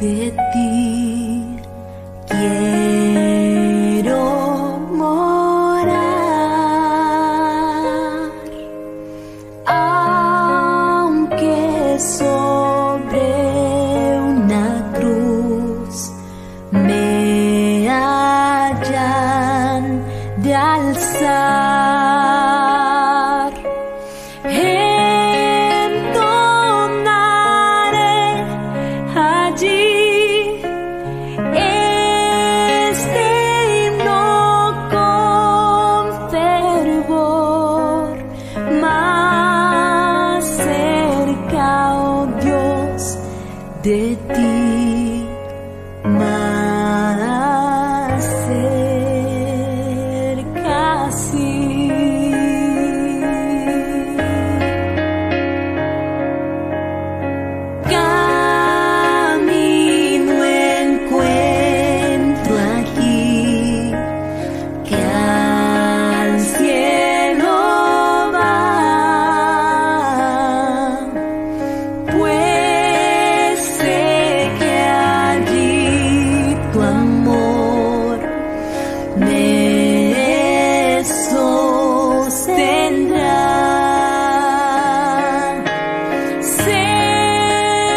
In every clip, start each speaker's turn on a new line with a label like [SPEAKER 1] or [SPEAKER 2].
[SPEAKER 1] de ti quiero morar, aunque sobre una cruz me hayan de alzar. Entonaré allí este himno con fervor, más cerca, oh Dios, de ti, más cerca, sí. Camino encuentro aquí que al cielo va, pues sé que allí tu amor me sostendrá.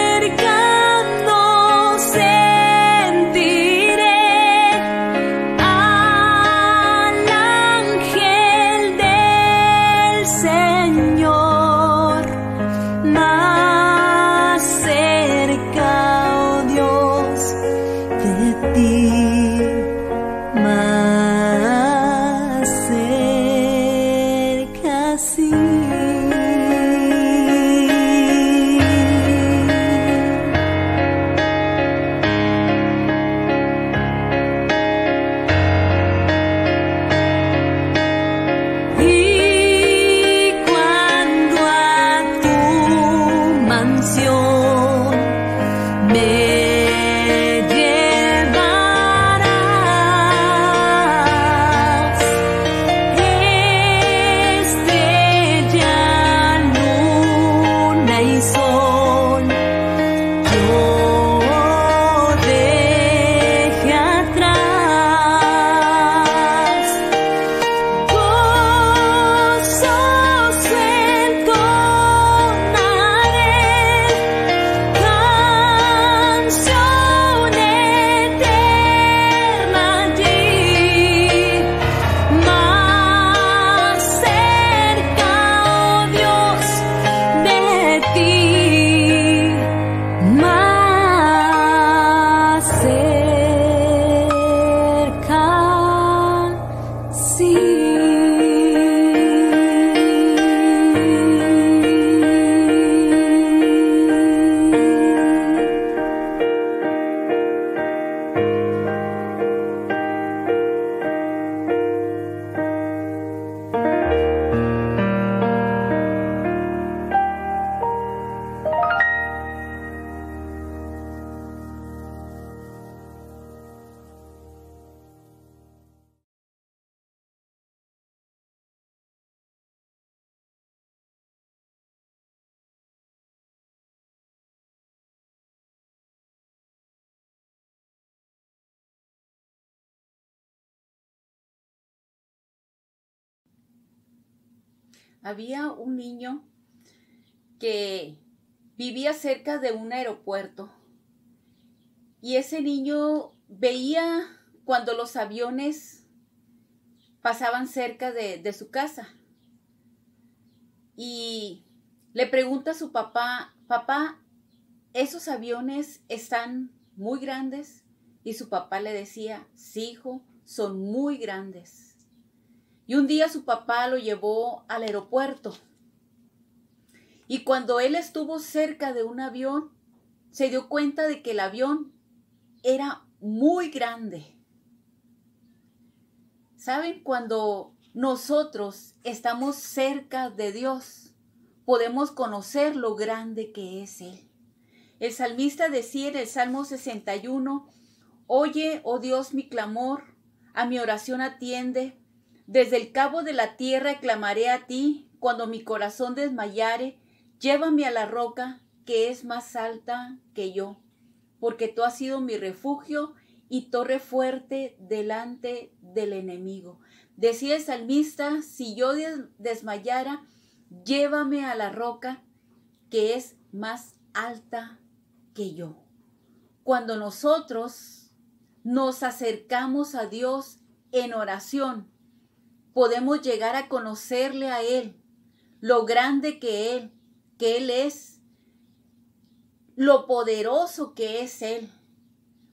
[SPEAKER 1] Cercano sentiré al ángel del Señor, más cerca, oh Dios, de ti, más cerca, sí. Y cuando a tu mansión me llevarás, estrella, luna y sol, yo dejé atrás. Gozoso entonaré canción eterna allí, más cerca, oh Dios, de ti, más cerca, sí.
[SPEAKER 2] Había un niño que vivía cerca de un aeropuerto y ese niño veía cuando los aviones pasaban cerca de su casa y le pregunta a su papá: papá, ¿esos aviones están muy grandes? Y su papá le decía: sí, hijo, son muy grandes. Y un día su papá lo llevó al aeropuerto. Y cuando él estuvo cerca de un avión, se dio cuenta de que el avión era muy grande. ¿Saben? Cuando nosotros estamos cerca de Dios, podemos conocer lo grande que es Él. El salmista decía en el Salmo 61, oye, oh Dios, mi clamor, a mi oración atiende. Desde el cabo de la tierra clamaré a ti, cuando mi corazón desmayare, llévame a la roca que es más alta que yo. porque tú has sido mi refugio y torre fuerte delante del enemigo. Decía el salmista, si yo desmayara, llévame a la roca que es más alta que yo. Cuando nosotros nos acercamos a Dios en oración, podemos llegar a conocerle a Él, lo grande que Él es, lo poderoso que es Él.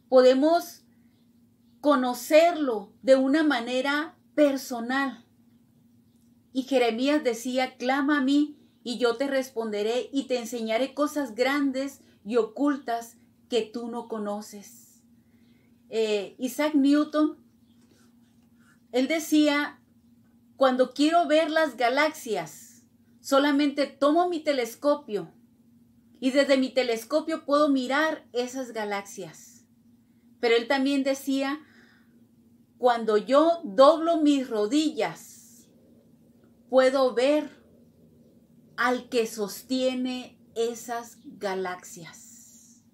[SPEAKER 2] Podemos conocerlo de una manera personal. Y Jeremías decía, clama a mí y yo te responderé y te enseñaré cosas grandes y ocultas que tú no conoces. Isaac Newton, él decía, cuando quiero ver las galaxias, solamente tomo mi telescopio y desde mi telescopio puedo mirar esas galaxias. Pero él también decía, cuando yo doblo mis rodillas, puedo ver al que sostiene esas galaxias.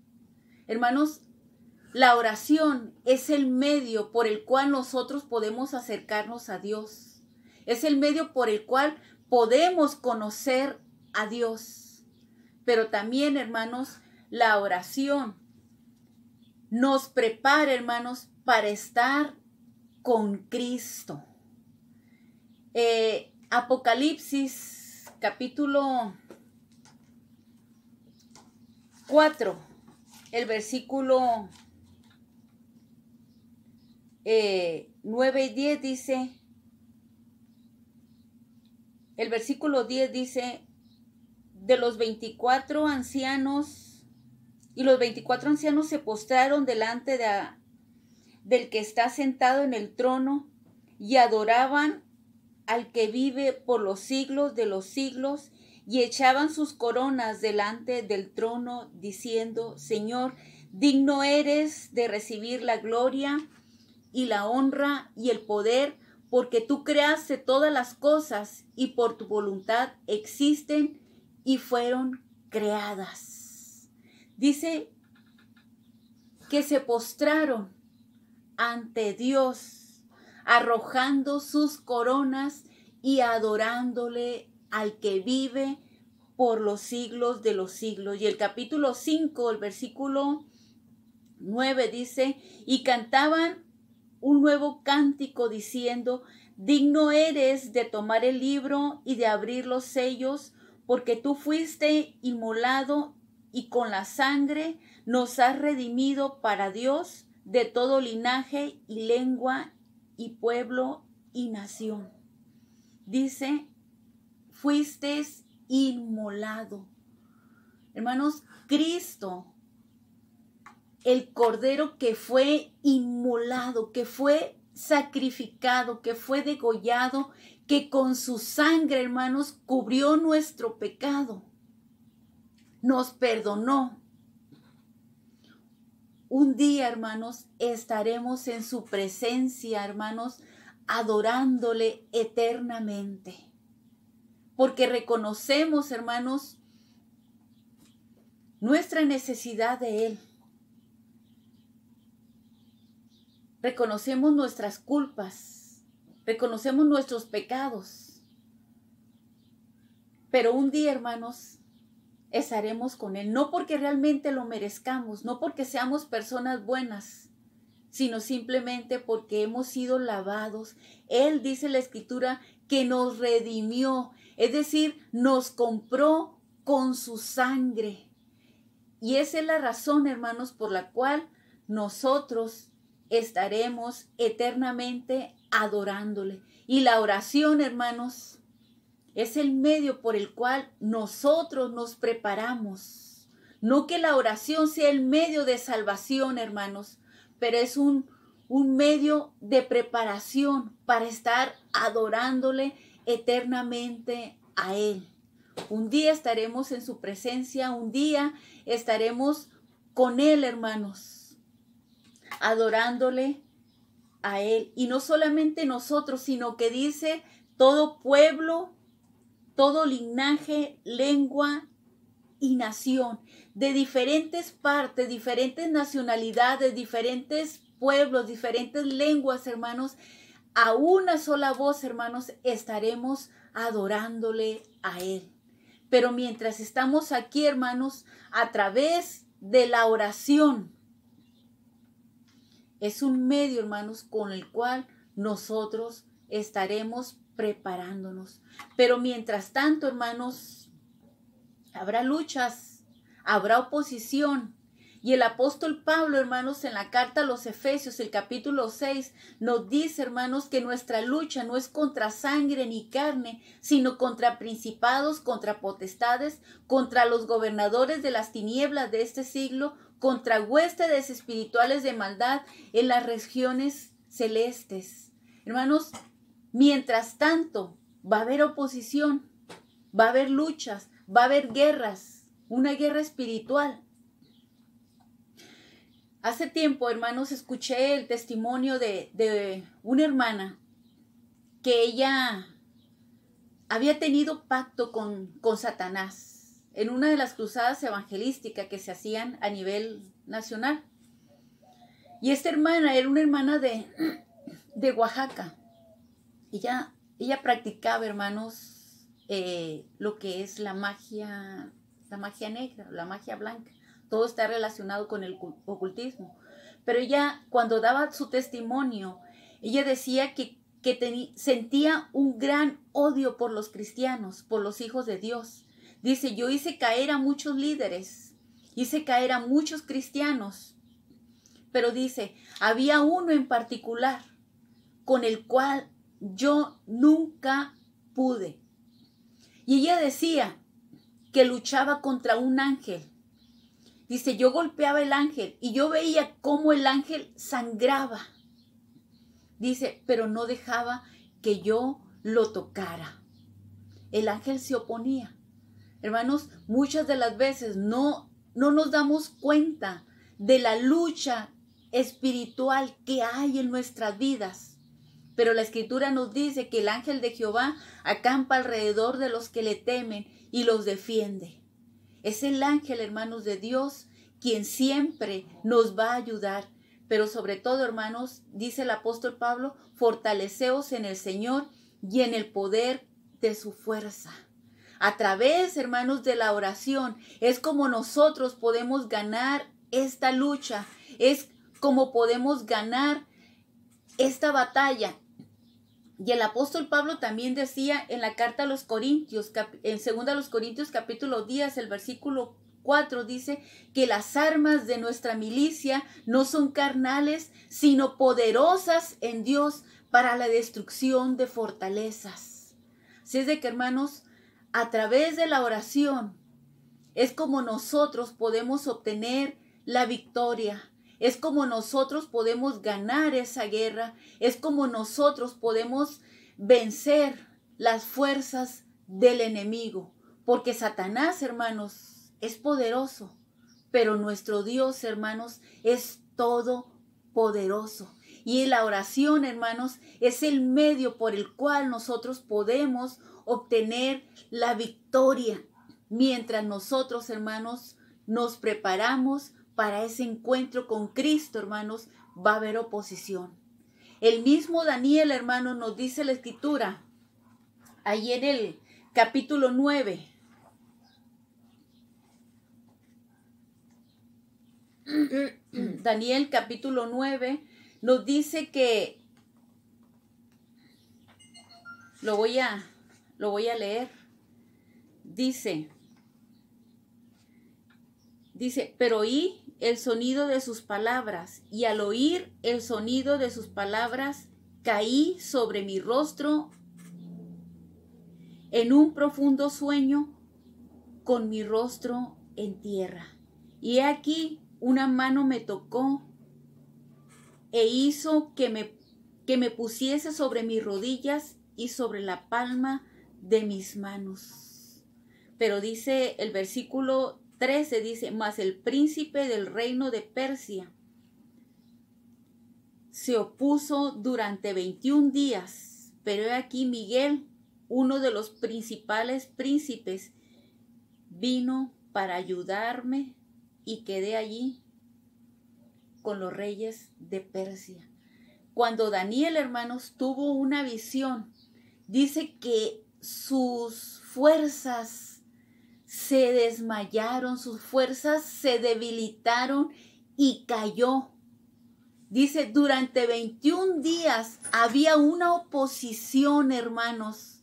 [SPEAKER 2] Hermanos, la oración es el medio por el cual nosotros podemos acercarnos a Dios. Es el medio por el cual podemos conocer a Dios. Pero también, hermanos, la oración nos prepara, hermanos, para estar con Cristo. Apocalipsis, capítulo 4, el versículo 9 y 10 dice, el versículo 10 dice, de los 24 ancianos, y los 24 ancianos se postraron delante del que está sentado en el trono y adoraban al que vive por los siglos de los siglos y echaban sus coronas delante del trono diciendo, Señor, digno eres de recibir la gloria y la honra y el poder, porque tú creaste todas las cosas y por tu voluntad existen y fueron creadas. Dice que se postraron ante Dios, arrojando sus coronas y adorándole al que vive por los siglos de los siglos. Y el capítulo 5, el versículo 9 dice, y cantaban un nuevo cántico diciendo, digno eres de tomar el libro y de abrir los sellos, porque tú fuiste inmolado y con la sangre nos has redimido para Dios de todo linaje y lengua y pueblo y nación. Dice, fuiste inmolado. Hermanos, Cristo, el Cordero que fue inmolado, que fue sacrificado, que fue degollado, que con su sangre, hermanos, cubrió nuestro pecado, nos perdonó. Un día, hermanos, estaremos en su presencia, hermanos, adorándole eternamente. Porque reconocemos, hermanos, nuestra necesidad de Él. Reconocemos nuestras culpas, reconocemos nuestros pecados. Pero un día, hermanos, estaremos con Él, no porque realmente lo merezcamos, no porque seamos personas buenas, sino simplemente porque hemos sido lavados. Él, dice la Escritura, que nos redimió, es decir, nos compró con su sangre. Y esa es la razón, hermanos, por la cual nosotros estaremos eternamente adorándole. Y la oración, hermanos, es el medio por el cual nosotros nos preparamos. No que la oración sea el medio de salvación, hermanos, pero es un medio de preparación para estar adorándole eternamente a Él. Un día estaremos en su presencia, un día estaremos con Él, hermanos, adorándole a Él. Y no solamente nosotros, sino que dice todo pueblo, todo linaje, lengua y nación, de diferentes partes, diferentes nacionalidades, diferentes pueblos, diferentes lenguas, hermanos, a una sola voz, hermanos, estaremos adorándole a Él. Pero mientras estamos aquí, hermanos, a través de la oración, es un medio, hermanos, con el cual nosotros estaremos preparándonos. Pero mientras tanto, hermanos, habrá luchas, habrá oposición. Y el apóstol Pablo, hermanos, en la carta a los Efesios, el capítulo 6, nos dice, hermanos, que nuestra lucha no es contra sangre ni carne, sino contra principados, contra potestades, contra los gobernadores de las tinieblas de este siglo, contra huestes espirituales de maldad en las regiones celestes. Hermanos, mientras tanto, va a haber oposición, va a haber luchas, va a haber guerras, una guerra espiritual. Hace tiempo, hermanos, escuché el testimonio de una hermana que ella había tenido pacto con Satanás en una de las cruzadas evangelísticas que se hacían a nivel nacional. Y esta hermana era una hermana de Oaxaca. Ella practicaba, hermanos, lo que es la magia negra, la magia blanca. Todo está relacionado con el ocultismo. Pero ella, cuando daba su testimonio, ella decía que sentía un gran odio por los cristianos, por los hijos de Dios. Dice, yo hice caer a muchos líderes, hice caer a muchos cristianos. Pero dice, había uno en particular con el cual yo nunca pude. Y ella decía que luchaba contra un ángel. Dice, yo golpeaba el ángel y yo veía cómo el ángel sangraba. Dice, pero no dejaba que yo lo tocara. El ángel se oponía. Hermanos, muchas de las veces no nos damos cuenta de la lucha espiritual que hay en nuestras vidas. Pero la Escritura nos dice que el ángel de Jehová acampa alrededor de los que le temen y los defiende. Es el ángel, hermanos, de Dios, quien siempre nos va a ayudar. Pero sobre todo, hermanos, dice el apóstol Pablo, fortaleceos en el Señor y en el poder de su fuerza. A través, hermanos, de la oración, es como nosotros podemos ganar esta lucha. Es como podemos ganar esta batalla. Y el apóstol Pablo también decía en la carta a los Corintios, en 2 Corintios capítulo 10, el versículo 4, dice que las armas de nuestra milicia no son carnales, sino poderosas en Dios para la destrucción de fortalezas. Así es de que, hermanos, a través de la oración es como nosotros podemos obtener la victoria. Es como nosotros podemos ganar esa guerra. Es como nosotros podemos vencer las fuerzas del enemigo. Porque Satanás, hermanos, es poderoso. Pero nuestro Dios, hermanos, es todopoderoso. Y la oración, hermanos, es el medio por el cual nosotros podemos obtener la victoria. Mientras nosotros, hermanos, nos preparamos para ese encuentro con Cristo, hermanos, va a haber oposición. El mismo Daniel, hermanos, nos dice la Escritura, ahí en el capítulo 9. Daniel capítulo 9 nos dice que, lo voy a leer, dice, pero oí el sonido de sus palabras, y al oír el sonido de sus palabras, caí sobre mi rostro en un profundo sueño, con mi rostro en tierra. Y he aquí, una mano me tocó e hizo que me pusiese sobre mis rodillas y sobre la palma de mis manos. Pero dice el versículo 13, dice, mas el príncipe del reino de Persia se opuso durante 21 días. Pero he aquí Miguel, uno de los principales príncipes, vino para ayudarme y quedé allí con los reyes de Persia. Cuando Daniel, hermanos, tuvo una visión, dice que sus fuerzas se desmayaron, sus fuerzas se debilitaron y cayó. Dice, durante 21 días había una oposición, hermanos,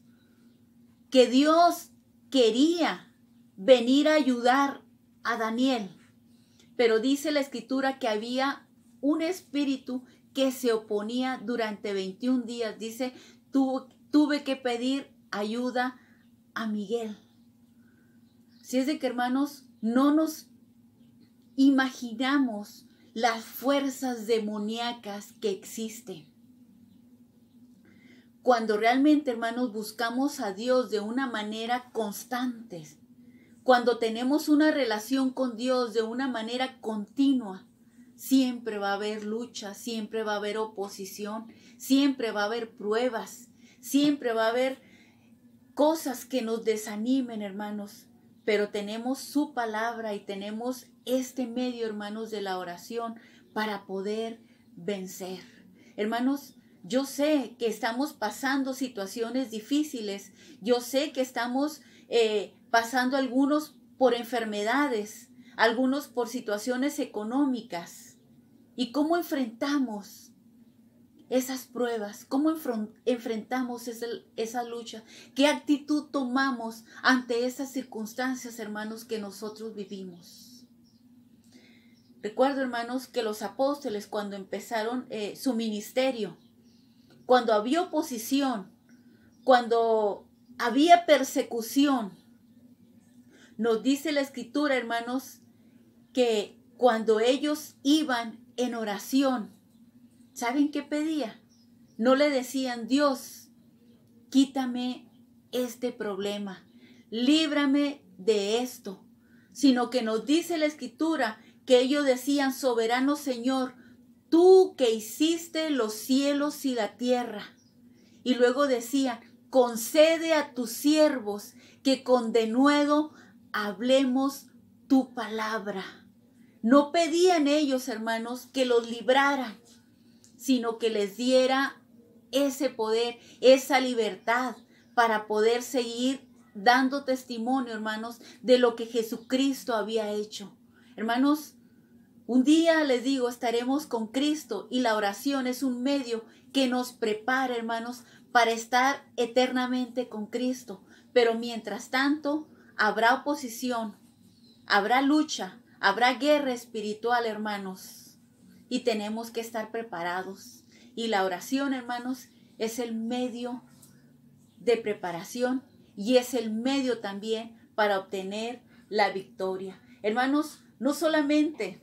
[SPEAKER 2] que Dios quería venir a ayudar a Daniel. Pero dice la escritura que había un espíritu que se oponía durante 21 días. Dice, tuve que pedir ayuda a Miguel. Si es de que, hermanos, no nos imaginamos las fuerzas demoníacas que existen. Cuando realmente, hermanos, buscamos a Dios de una manera constante, cuando tenemos una relación con Dios de una manera continua, siempre va a haber lucha, siempre va a haber oposición, siempre va a haber pruebas, siempre va a haber cosas que nos desanimen, hermanos. Pero tenemos su palabra y tenemos este medio, hermanos, de la oración para poder vencer. Hermanos, yo sé que estamos pasando situaciones difíciles. Yo sé que estamos pasando algunos por enfermedades, algunos por situaciones económicas. ¿Y cómo enfrentamos esas pruebas? ¿Cómo enfrentamos esa lucha? ¿Qué actitud tomamos ante esas circunstancias, hermanos, que nosotros vivimos? Recuerdo, hermanos, que los apóstoles cuando empezaron su ministerio, cuando había oposición, cuando había persecución, nos dice la escritura, hermanos, que cuando ellos iban en oración, ¿saben qué pedía? No le decían, Dios, quítame este problema, líbrame de esto, sino que nos dice la escritura que ellos decían, soberano Señor, tú que hiciste los cielos y la tierra. Y luego decían, concede a tus siervos que con denuedo hablemos tu palabra. No pedían ellos, hermanos, que los libraran, sino que les diera ese poder, esa libertad para poder seguir dando testimonio, hermanos, de lo que Jesucristo había hecho. Hermanos, un día les digo, estaremos con Cristo y la oración es un medio que nos prepara, hermanos, para estar eternamente con Cristo. Pero mientras tanto, habrá oposición, habrá lucha, habrá guerra espiritual, hermanos. Y tenemos que estar preparados. Y la oración, hermanos, es el medio de preparación y es el medio también para obtener la victoria. Hermanos, no solamente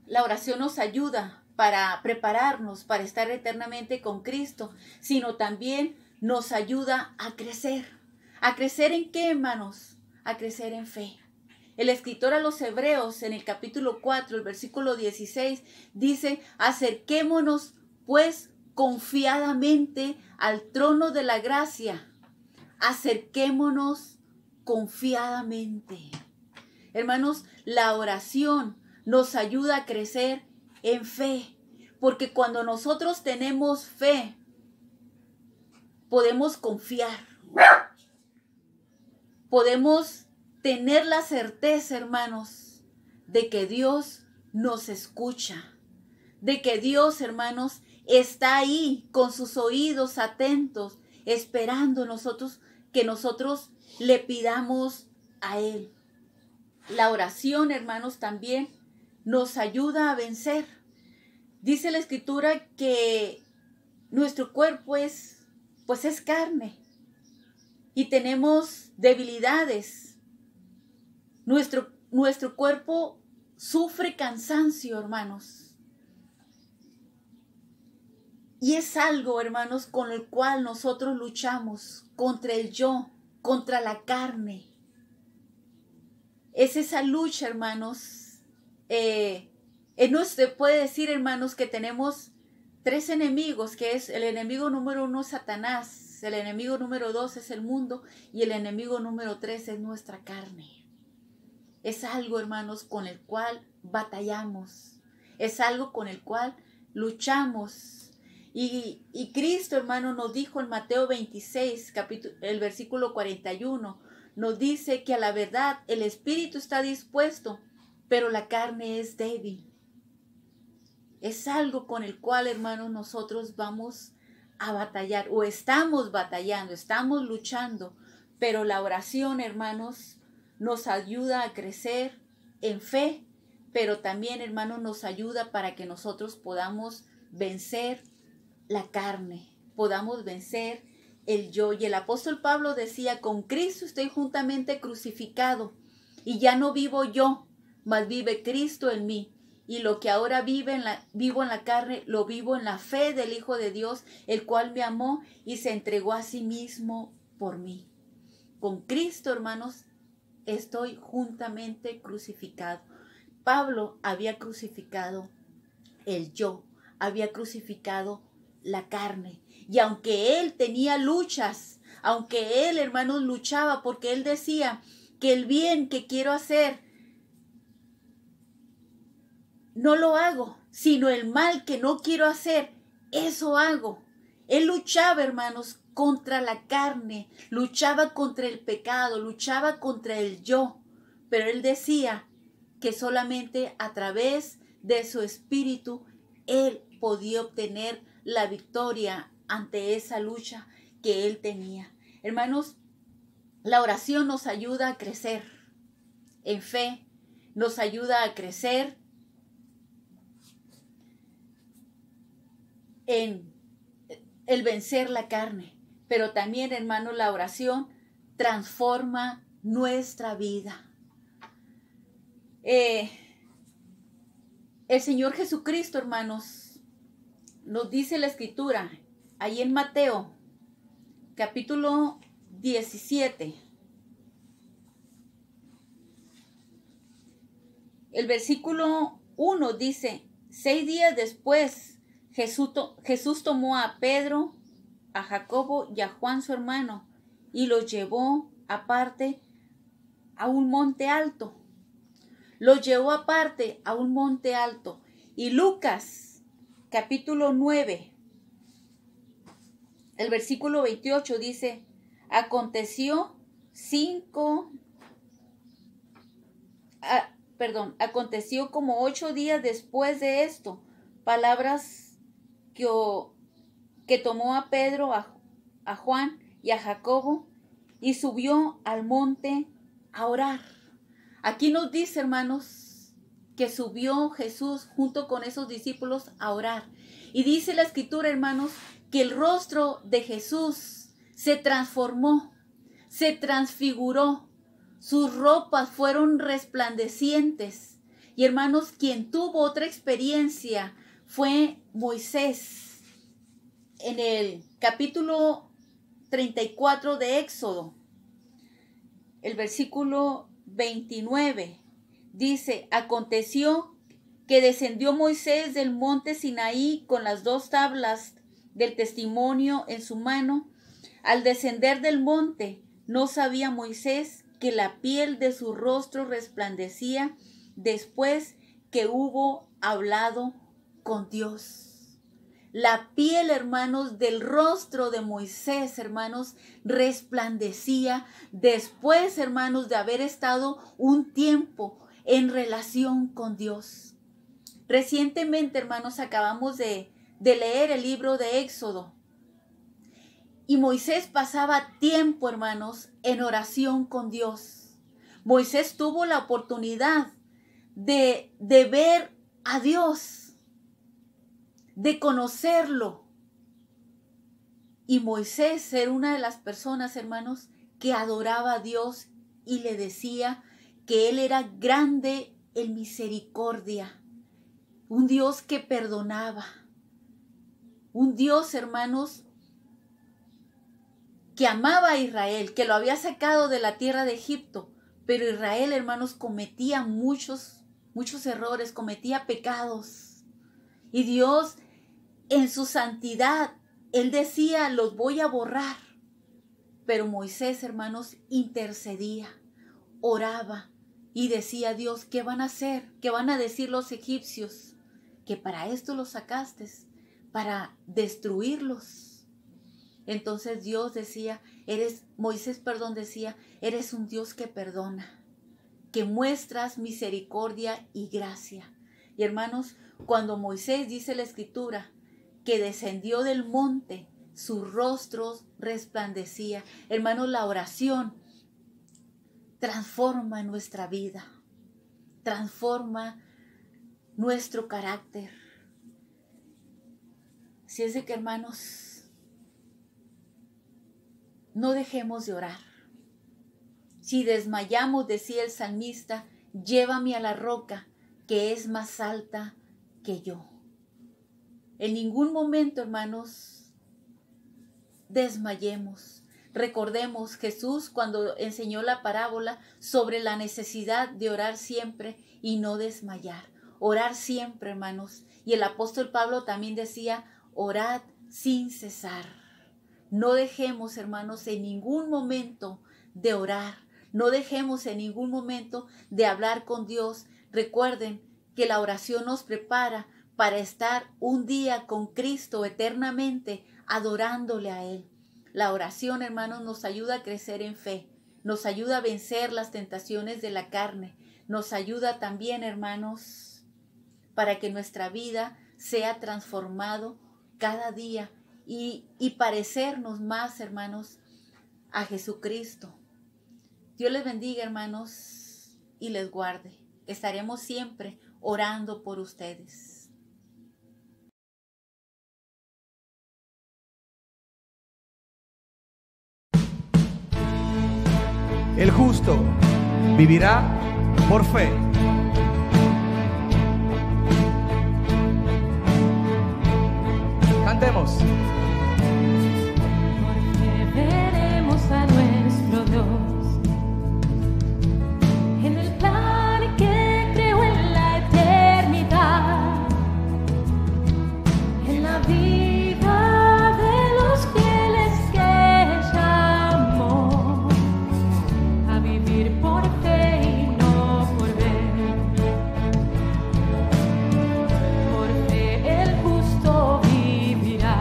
[SPEAKER 2] la oración nos ayuda para prepararnos, para estar eternamente con Cristo, sino también nos ayuda a crecer. ¿A crecer en qué, hermanos? A crecer en fe. El escritor a los Hebreos en el capítulo 4, el versículo 16, dice, acerquémonos pues confiadamente al trono de la gracia. Acerquémonos confiadamente. Hermanos, la oración nos ayuda a crecer en fe, porque cuando nosotros tenemos fe, podemos confiar. Podemos tener la certeza, hermanos, de que Dios nos escucha, de que Dios, hermanos, está ahí con sus oídos atentos, esperando que nosotros le pidamos a Él. La oración, hermanos, también nos ayuda a vencer. Dice la escritura que nuestro cuerpo es carne y tenemos debilidades. Nuestro cuerpo sufre cansancio, hermanos. Y es algo, hermanos, con el cual nosotros luchamos contra el yo, contra la carne. Es esa lucha, hermanos. Se puede decir, hermanos, que tenemos 3 enemigos, que es el enemigo número 1, Satanás, el enemigo número 2 es el mundo y el enemigo número 3 es nuestra carne. Es algo, hermanos, con el cual batallamos. Es algo con el cual luchamos. Y Cristo, hermano, nos dijo en Mateo 26, el versículo 41, nos dice que a la verdad el espíritu está dispuesto, pero la carne es débil. Es algo con el cual, hermanos, nosotros vamos a batallar o estamos batallando, estamos luchando, pero la oración, hermanos, nos ayuda a crecer en fe, pero también, hermanos, nos ayuda para que nosotros podamos vencer la carne, podamos vencer el yo. Y el apóstol Pablo decía, con Cristo estoy juntamente crucificado, y ya no vivo yo, mas vive Cristo en mí. Y lo que ahora vivo en la carne, lo vivo en la fe del Hijo de Dios, el cual me amó y se entregó a sí mismo por mí. Con Cristo, hermanos, estoy juntamente crucificado. Pablo había crucificado el yo, había crucificado la carne. Y aunque él tenía luchas, aunque él, hermanos, luchaba, porque él decía que el bien que quiero hacer, no lo hago, sino el mal que no quiero hacer, eso hago. Él luchaba, hermanos, contra la carne, luchaba contra el pecado, luchaba contra el yo. Pero él decía que solamente a través de su espíritu, él podía obtener la victoria ante esa lucha que él tenía. Hermanos, la oración nos ayuda a crecer en fe, nos ayuda a crecer en el vencer la carne, pero también, hermanos, la oración transforma nuestra vida. El Señor Jesucristo, hermanos, nos dice la Escritura, ahí en Mateo, capítulo 17, el versículo 1 dice, 6 días después, Jesús tomó a Pedro, a Jacobo y a Juan su hermano y los llevó aparte a un monte alto. Los llevó aparte a un monte alto. Y Lucas, capítulo 9, el versículo 28 dice, aconteció como 8 días después de esto, palabras que tomó a Pedro, a Juan y a Jacobo y subió al monte a orar. Aquí nos dice, hermanos, que subió Jesús junto con esos discípulos a orar. Y dice la Escritura, hermanos, que el rostro de Jesús se transformó, se transfiguró. Sus ropas fueron resplandecientes. Y hermanos, quien tuvo otra experiencia fue Moisés. En el capítulo 34 de Éxodo, el versículo 29, dice, aconteció que descendió Moisés del monte Sinaí con las 2 tablas del testimonio en su mano. Al descender del monte, no sabía Moisés que la piel de su rostro resplandecía después que hubo hablado con Dios. La piel, hermanos, del rostro de Moisés, hermanos, resplandecía después, hermanos, de haber estado un tiempo en relación con Dios. Recientemente, hermanos, acabamos de leer el libro de Éxodo. Y Moisés pasaba tiempo, hermanos, en oración con Dios. Moisés tuvo la oportunidad de ver a Dios, de conocerlo. Y Moisés era una de las personas, hermanos, que adoraba a Dios y le decía que Él era grande en misericordia, un Dios que perdonaba, un Dios, hermanos, que amaba a Israel, que lo había sacado de la tierra de Egipto, pero Israel, hermanos, cometía muchos errores, cometía pecados. Y Dios, en su santidad, Él decía, los voy a borrar. Pero Moisés, hermanos, intercedía, oraba Y decía Dios, ¿qué van a hacer? ¿Qué van a decir los egipcios? Que para esto los sacaste, para destruirlos. Entonces Dios decía, Moisés decía, eres un Dios que perdona, que muestras misericordia y gracia. Y hermanos, cuando Moisés, dice la Escritura, que descendió del monte, su rostro resplandecía. Hermanos, la oración transforma nuestra vida, transforma nuestro carácter. Así es de que, hermanos, no dejemos de orar. Si desmayamos, decía el salmista, llévame a la roca que es más alta que yo. En ningún momento, hermanos, desmayemos. Recordemos, Jesús cuando enseñó la parábola sobre la necesidad de orar siempre y no desmayar. Orar siempre, hermanos. Y el apóstol Pablo también decía, orad sin cesar. No dejemos, hermanos, en ningún momento de orar. No dejemos en ningún momento de hablar con Dios. Recuerden que la oración nos prepara para estar un día con Cristo eternamente, adorándole a Él. La oración, hermanos, nos ayuda a crecer en fe, nos ayuda a vencer las tentaciones de la carne, nos ayuda también, hermanos, para que nuestra vida sea transformado cada día y parecernos más, hermanos, a Jesucristo. Dios les bendiga, hermanos, y les guarde. Estaremos siempre orando por ustedes.
[SPEAKER 3] El justo vivirá por fe. Cantemos.
[SPEAKER 1] Porque veremos a nuestro Dios en el plan que creó en la eternidad, en la vida de los fieles que llamó a vivir por fe y no por ver. Por fe el justo vivirá.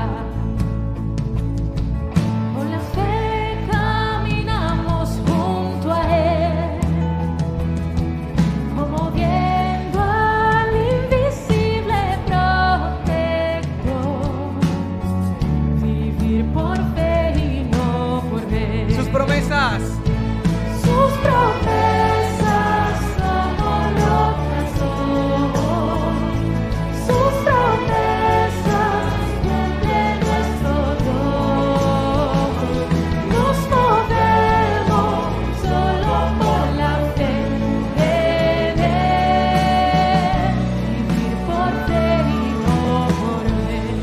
[SPEAKER 1] Con la fe caminamos junto a Él, como viendo al invisible protector. Vivir por fe y no por ver.
[SPEAKER 3] Sus promesas.
[SPEAKER 1] Sus promesas somos rocas hoy. Sus promesas cumple nuestro Dios. Nos movemos solo por la fe en Él. Vivir por fe y no por ver.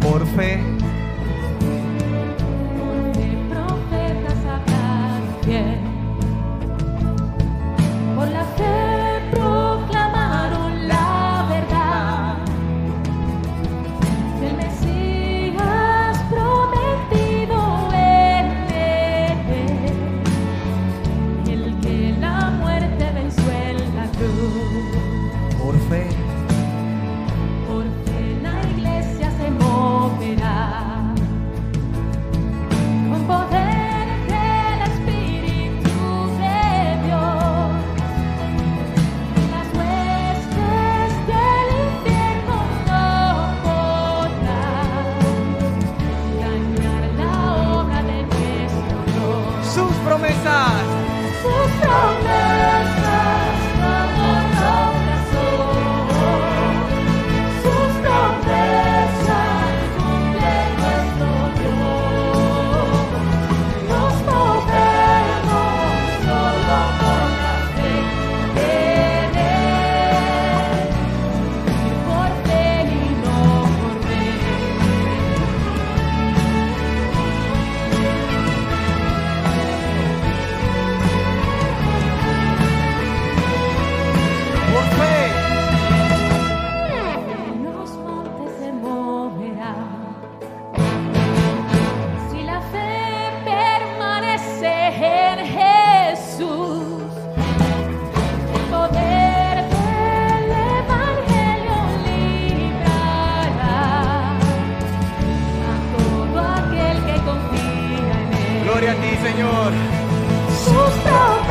[SPEAKER 3] Por fe.
[SPEAKER 1] Porque profetas hablaron bien. Por la fe proclamaron la verdad del Mesías prometido en Él, el que la muerte venció en la cruz.
[SPEAKER 3] Por fe.
[SPEAKER 1] Por fe la iglesia se moverá con poder del Espíritu de Dios. Las huestes del infierno no podrán dañar la obra de nuestro Dios.
[SPEAKER 3] Sus promesas.
[SPEAKER 1] Sus promesas como rocas son. Sus promesas cumple nuestro Dios. Nos movemos solo por la fe en Él. Vivir por fe y no por ver.
[SPEAKER 3] Gloria a ti, Señor.
[SPEAKER 1] Sus promesas